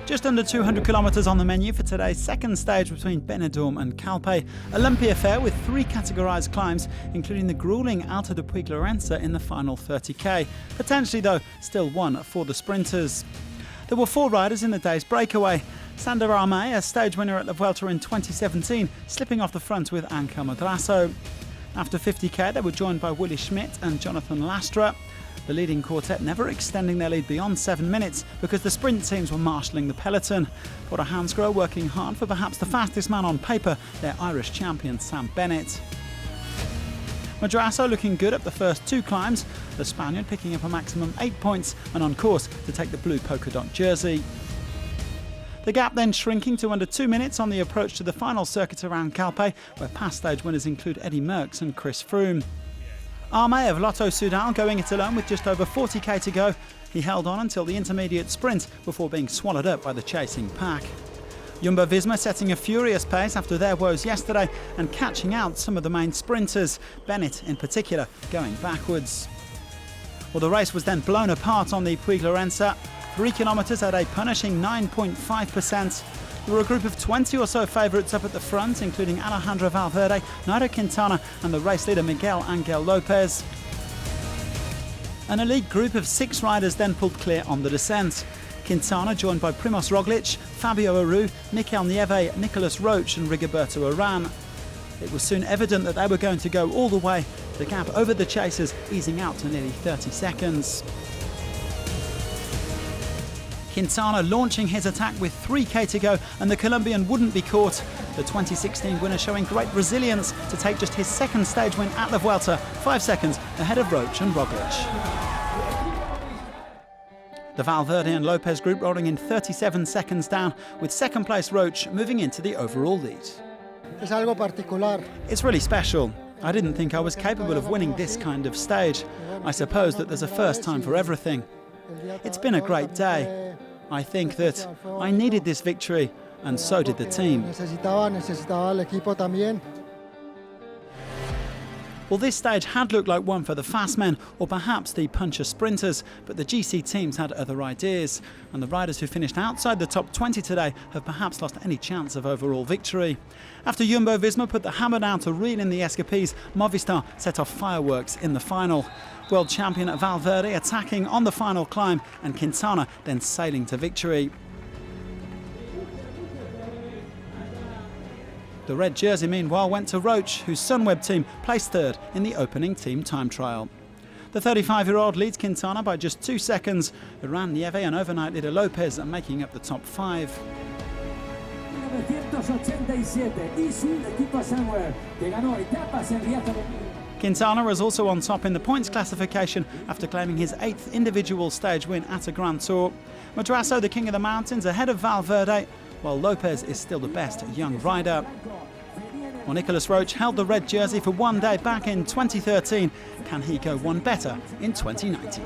Just under 200 kilometres on the menu for today's second stage between Benidorm and Calpe, a lumpy affair with three categorised climbs, including the gruelling Alto de Puiglorença in the final 30k. Potentially, though, still one for the sprinters. There were four riders in the day's breakaway. Sander Arme, a stage winner at the Vuelta in 2017, slipping off the front with Anca Madrasso. After 50k, they were joined by Willy Schmidt and Jonathan Lastra. The leading quartet never extending their lead beyond 7 minutes because the sprint teams were marshalling the peloton. Porter Hansgrohe working hard for perhaps the fastest man on paper, their Irish champion Sam Bennett. Madrasso looking good up the first two climbs, the Spaniard picking up a maximum 8 points and on course to take the blue polka dot jersey. The gap then shrinking to under 2 minutes on the approach to the final circuit around Calpe, where past stage winners include Eddy Merckx and Chris Froome. Arme of Lotto Soudal going it alone with just over 40k to go. He held on until the intermediate sprint before being swallowed up by the chasing pack. Jumbo-Visma setting a furious pace after their woes yesterday and catching out some of the main sprinters, Bennett in particular going backwards. Well, the race was then blown apart on the Puiglorença. 3 kilometres at a punishing 9.5%. There were a group of 20 or so favourites up at the front, including Alejandro Valverde, Nairo Quintana and the race leader Miguel Angel Lopez. An elite group of 6 riders then pulled clear on the descent. Quintana joined by Primoz Roglic, Fabio Aru, Mikel Nieve, Nicolas Roche and Rigoberto Urán. It was soon evident that they were going to go all the way, the gap over the chasers easing out to nearly 30 seconds. Quintana launching his attack with 3k to go and the Colombian wouldn't be caught. The 2016 winner showing great resilience to take just his second stage win at the Vuelta, 5 seconds ahead of Roche and Roglic. The Valverde and Lopez group rolling in 37 seconds down, with second place Roche moving into the overall lead. It's really special. I didn't think I was capable of winning this kind of stage. I suppose that there's a first time for everything. It's been a great day. I think that I needed this victory, and so did the team. Well, this stage had looked like one for the fast men, or perhaps the puncher sprinters, but the GC teams had other ideas, and the riders who finished outside the top 20 today have perhaps lost any chance of overall victory. After Jumbo-Visma put the hammer down to reel in the escapees, Movistar set off fireworks in the final. World champion Valverde attacking on the final climb and Quintana then sailing to victory. The red jersey meanwhile went to Roche, whose Sunweb team placed third in the opening team time trial. The 35-year-old leads Quintana by just 2 seconds. Urán, Nieve and overnight leader Lopez are making up the top 5. Quintana is also on top in the points classification after claiming his 8th individual stage win at a Grand Tour. Madrasso, the king of the mountains, ahead of Valverde, while Lopez is still the best young rider. Well, Nicolas Roche held the red jersey for one day back in 2013. Can he go one better in 2019?